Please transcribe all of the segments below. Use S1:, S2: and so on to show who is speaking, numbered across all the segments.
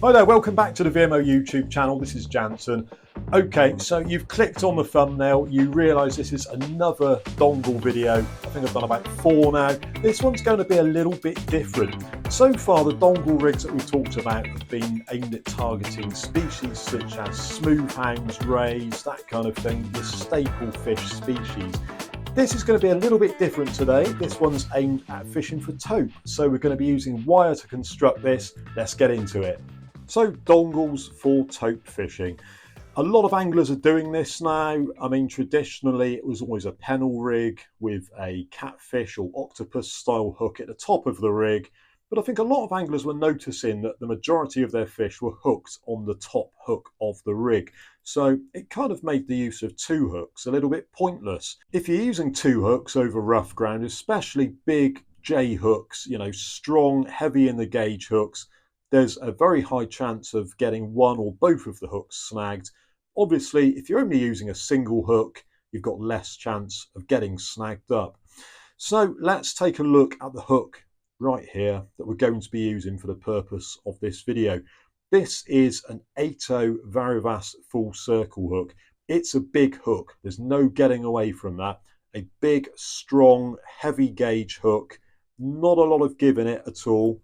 S1: Hi there, welcome back to the VMO YouTube channel. This is Jansen. Okay, so you've clicked on the thumbnail, you realise this is another dongle video. I think I've done about 4 now. This one's going to be a little bit different. So far, the dongle rigs that we've talked about have been aimed at targeting species such as smoothhounds, rays, that kind of thing, the staple fish species. This is going to be a little bit different today. This one's aimed at fishing for tope. So we're going to be using wire to construct this. Let's get into it. So dongles for tope fishing. A lot of anglers are doing this now. I mean, traditionally it was always a pennel rig with a catfish or octopus style hook at the top of the rig. But I think a lot of anglers were noticing that the majority of their fish were hooked on the top hook of the rig. So it kind of made the use of 2 hooks a little bit pointless. If you're using 2 hooks over rough ground, especially big J hooks, you know, strong, heavy in the gauge hooks, there's a very high chance of getting one or both of the hooks snagged. Obviously, if you're only using a single hook, you've got less chance of getting snagged up. So let's take a look at the hook right here that we're going to be using for the purpose of this video. This is an 8/0 Varivas full circle hook. It's a big hook. There's no getting away from that. A big, strong, heavy gauge hook. Not a lot of give in it at all,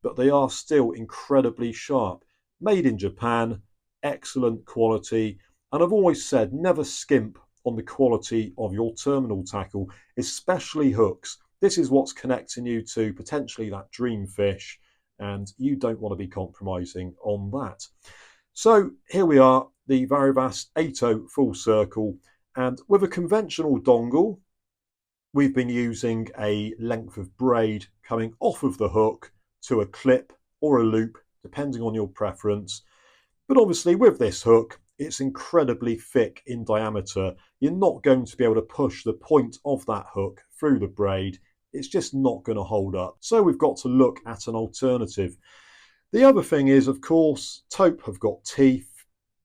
S1: but they are still incredibly sharp. Made in Japan, excellent quality, and I've always said never skimp on the quality of your terminal tackle, especially hooks. This is what's connecting you to potentially that dream fish, and you don't want to be compromising on that. So here we are, the Varivas 8/0 full circle, and with a conventional dongle, we've been using a length of braid coming off of the hook to a clip or a loop, depending on your preference. But obviously with this hook, it's incredibly thick in diameter. You're not going to be able to push the point of that hook through the braid. It's just not going to hold up. So we've got to look at an alternative. The other thing is, of course, tope have got teeth.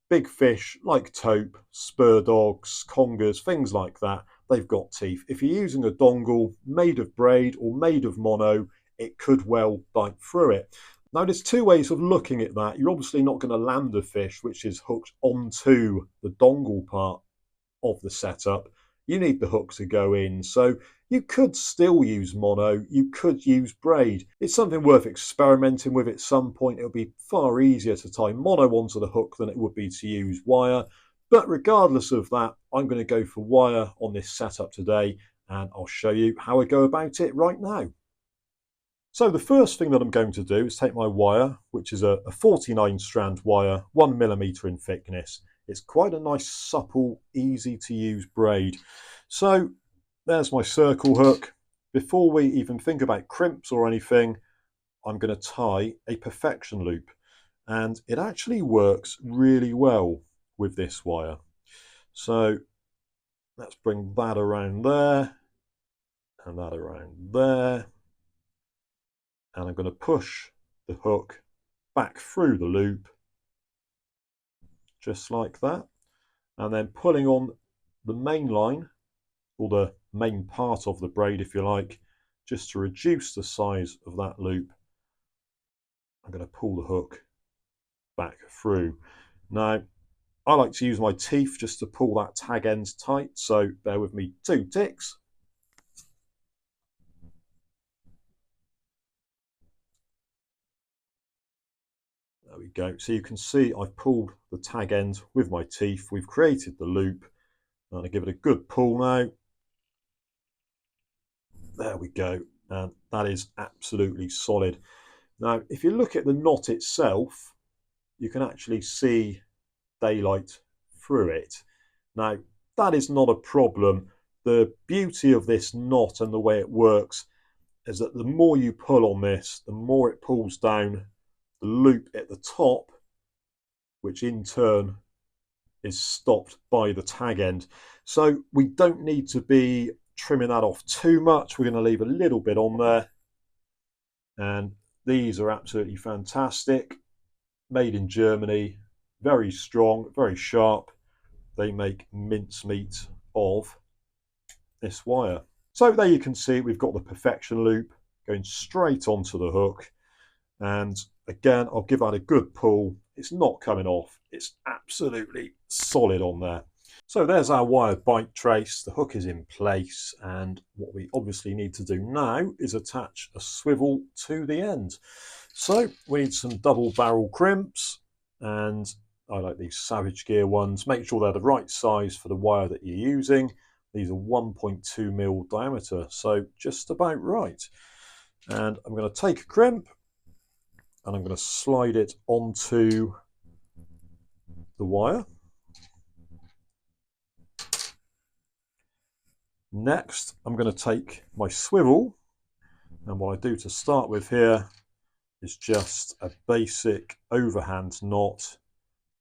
S1: Big fish like tope, spur dogs, congers, things like that, they've got teeth. If you're using a dongle made of braid or made of mono, it could well bite through it. Now there's 2 ways of looking at that. You're obviously not going to land a fish which is hooked onto the dongle part of the setup. You need the hook to go in. So you could still use mono, you could use braid. It's something worth experimenting with at some point. It'll be far easier to tie mono onto the hook than it would be to use wire. But regardless of that, I'm going to go for wire on this setup today, and I'll show you how I go about it right now. So the first thing that I'm going to do is take my wire, which is a 49 strand wire, 1mm in thickness. It's quite a nice, supple, easy to use braid. So there's my circle hook. Before we even think about crimps or anything, I'm going to tie a perfection loop. And it actually works really well with this wire. So let's bring that around there and that around there. And I'm going to push the hook back through the loop, just like that. And then pulling on the main line, or the main part of the braid, if you like, just to reduce the size of that loop, I'm going to pull the hook back through. Now, I like to use my teeth just to pull that tag end tight, so bear with me 2 ticks. There we go. So you can see I've pulled the tag end with my teeth. We've created the loop. I'm going to give it a good pull now. There we go. And that is absolutely solid. Now, if you look at the knot itself, you can actually see daylight through it. Now, that is not a problem. The beauty of this knot and the way it works is that the more you pull on this, the more it pulls down the loop at the top, which in turn is stopped by the tag end. So we don't need to be trimming that off too much. We're going to leave a little bit on there. And these are absolutely fantastic. Made in Germany, very strong, very sharp. They make mincemeat of this wire. So there you can see we've got the perfection loop going straight onto the hook. And again, I'll give that a good pull. It's not coming off. It's absolutely solid on there. So there's our wire bite trace. The hook is in place, and what we obviously need to do now is attach a swivel to the end. So we need some double barrel crimps, and I like these Savage Gear ones. Make sure they're the right size for the wire that you're using. These are 1.2mm diameter, so just about right. And I'm going to take a crimp and I'm going to slide it onto the wire. Next, I'm going to take my swivel, and what I do to start with here is just a basic overhand knot,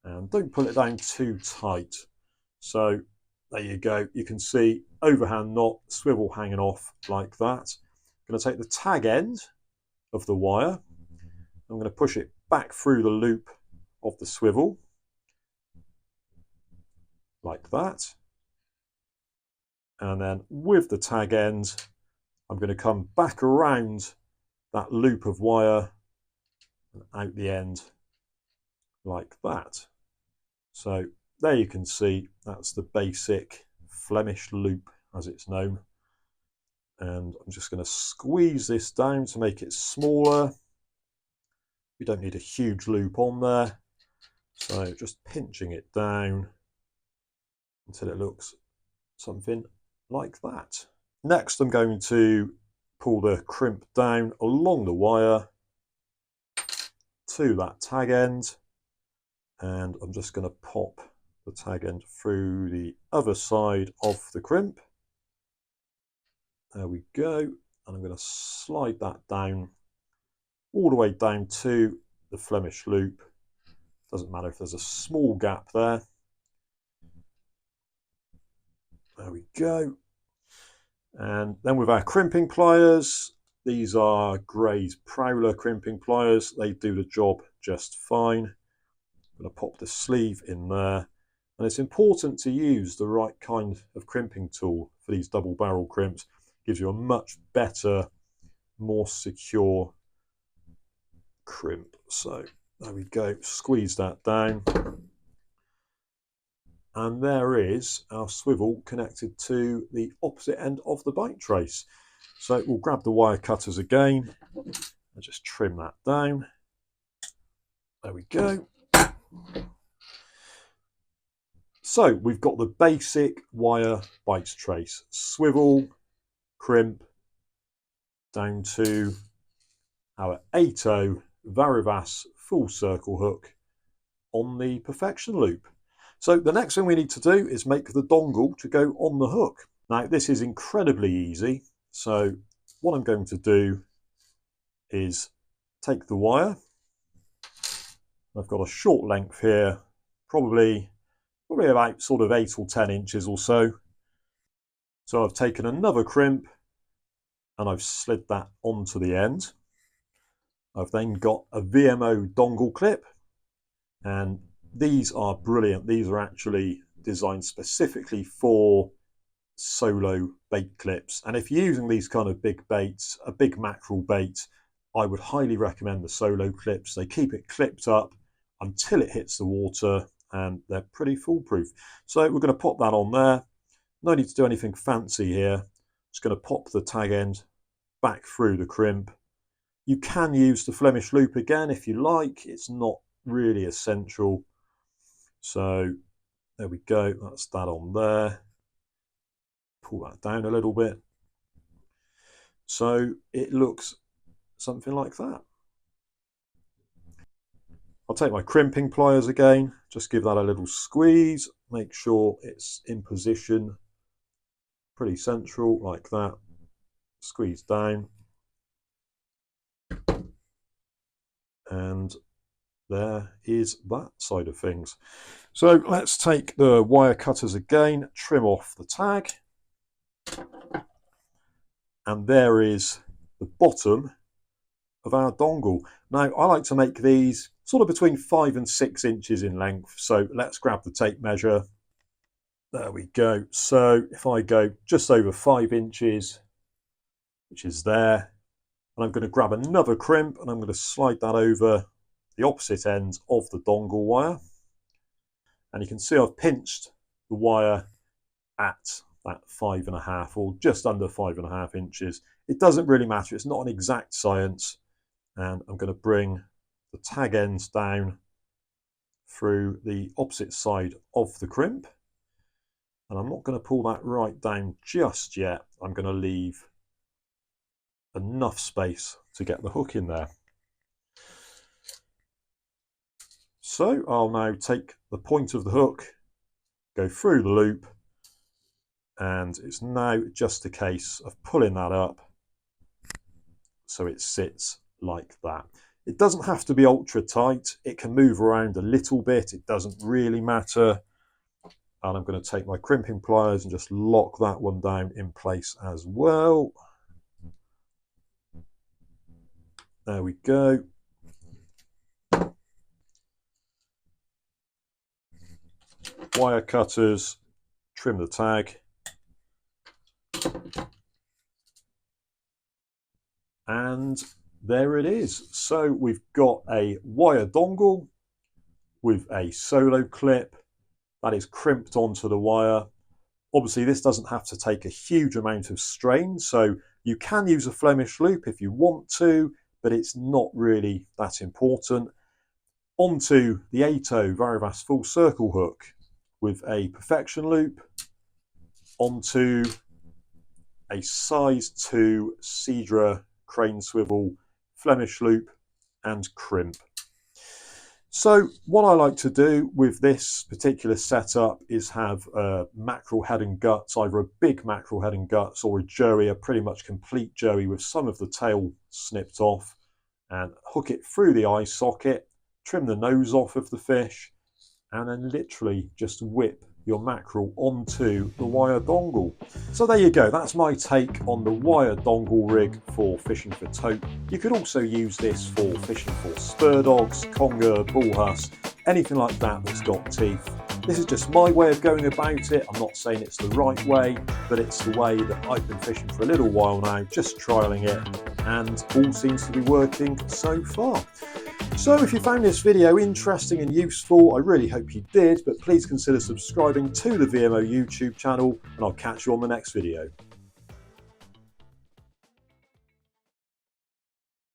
S1: and don't pull it down too tight. So there you go, you can see overhand knot, swivel hanging off like that. I'm going to take the tag end of the wire, I'm going to push it back through the loop of the swivel like that, and then with the tag end I'm going to come back around that loop of wire and out the end like that. So there you can see that's the basic Flemish loop as it's known, and I'm just going to squeeze this down to make it smaller. We don't need a huge loop on there, so just pinching it down until it looks something like that. Next, I'm going to pull the crimp down along the wire to that tag end, and I'm just going to pop the tag end through the other side of the crimp. There we go, and I'm going to slide that down all the way down to the Flemish loop. Doesn't matter if there's a small gap there. There we go. And then with our crimping pliers, these are Gray's Prowler crimping pliers. They do the job just fine. I'm going to pop the sleeve in there. And it's important to use the right kind of crimping tool for these double barrel crimps. It gives you a much better, more secure crimp. So there we go, squeeze that down. And there is our swivel connected to the opposite end of the bite trace. So we'll grab the wire cutters again and just trim that down. There we go. So we've got the basic wire bite trace, swivel, crimp, down to our 8/0 Varivas full circle hook on the perfection loop. So the next thing we need to do is make the dongle to go on the hook. Now this is incredibly easy. So what I'm going to do is take the wire. I've got a short length here, probably about sort of 8 or 10 inches or so. So I've taken another crimp and I've slid that onto the end. I've then got a VMO dongle clip, and these are brilliant. These are actually designed specifically for solo bait clips. And if you're using these kind of big baits, a big mackerel bait, I would highly recommend the solo clips. They keep it clipped up until it hits the water, and they're pretty foolproof. So we're going to pop that on there. No need to do anything fancy here. Just going to pop the tag end back through the crimp. You can use the Flemish loop again if you like. It's not really essential. So there we go, that's that on there. Pull that down a little bit. So it looks something like that. I'll take my crimping pliers again, just give that a little squeeze, make sure it's in position, pretty central like that. Squeeze down. And there is that side of things. So let's take the wire cutters again, trim off the tag, and there is the bottom of our dongle. Now I like to make these sort of between 5 and 6 inches in length, so let's grab the tape measure. There we go. So if I go just over 5 inches, which is there, and I'm going to grab another crimp and I'm going to slide that over the opposite end of the dongle wire. And you can see I've pinched the wire at that 5.5 or just under 5.5 inches. It doesn't really matter, it's not an exact science. And I'm going to bring the tag ends down through the opposite side of the crimp. And I'm not going to pull that right down just yet. I'm going to leave enough space to get the hook in there. So I'll now take the point of the hook, go through the loop, and it's now just a case of pulling that up so it sits like that. It doesn't have to be ultra tight, it can move around a little bit, it doesn't really matter. And I'm going to take my crimping pliers and just lock that one down in place as well. There we go. Wire cutters, trim the tag. And there it is. So we've got a wire dongle with a solo clip that is crimped onto the wire. Obviously this doesn't have to take a huge amount of strain, so you can use a Flemish loop if you want to, but it's not really that important. Onto the ATO Varivas full circle hook with a perfection loop, onto a size 2 Cedra crane swivel Flemish loop and crimp. So what I like to do with this particular setup is have a mackerel head and guts, either a big mackerel head and guts or a joey, a pretty much complete joey with some of the tail snipped off, and hook it through the eye socket, trim the nose off of the fish, and then literally just whip your mackerel onto the wire dongle. So there you go, that's my take on the wire dongle rig for fishing for tope. You could also use this for fishing for spur dogs, conger, bullhuss, anything like that that's got teeth. This is just my way of going about it. I'm not saying it's the right way, but it's the way that I've been fishing for a little while now, just trialing it, and all seems to be working so far. So if you found this video interesting and useful, I really hope you did, but please consider subscribing to the VMO YouTube channel, and I'll catch you on the next video.